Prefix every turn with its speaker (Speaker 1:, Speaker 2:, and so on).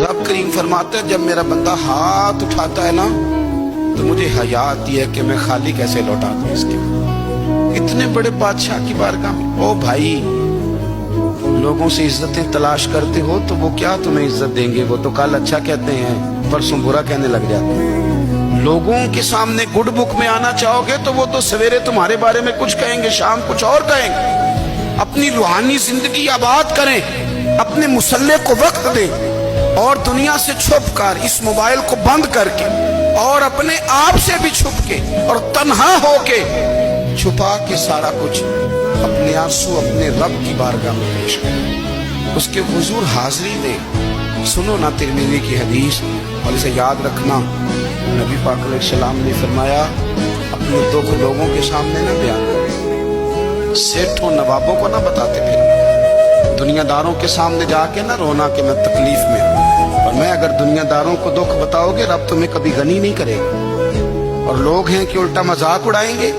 Speaker 1: रब करीम फरमाते हैं, जब मेरा बंदा हाथ उठाता है ना तो मुझे हया आती है कि मैं खाली कैसे लौटा दूं इसके। इतने बड़े बादशाह की बारगाह में, ओ भाई लोगों से इज्जतें तलाश करते हो तो वो क्या तुम्हें इज्जत देंगे? वो तो कल अच्छा कहते हैं, परसों बुरा कहने लग जाते हैं। लोगों के सामने गुड बुक में आना चाहोगे तो वो तो सवेरे तुम्हारे बारे में कुछ कहेंगे, शाम कुछ और कहेंगे। अपनी रूहानी जिंदगी आबाद करें, अपने मुसल्ले को वक्त दें और दुनिया से छुप कर, इस मोबाइल को बंद करके और अपने आप से भी छुप के और तन्हा होके छुपा के सारा कुछ अपने आंसू अपने रब की बारगाह में पेश करें, उसके हुजूर हाजिरी दे। सुनो ना तिरमिज़ी की हदीस और इसे याद रखना। नबी पाक अलैहिस्सलाम ने फरमाया, अपने दुख लोगों के सामने ना बयान करो, सेठों नवाबों को ना बताते फिर, दुनियादारों के सामने जाके ना रोना कि मैं तकलीफ में हूँ। और मैं अगर दुनियादारों को दुख बताओगे, रब तुम्हें कभी गनी नहीं करेगा। और लोग हैं कि उल्टा मजाक उड़ाएंगे,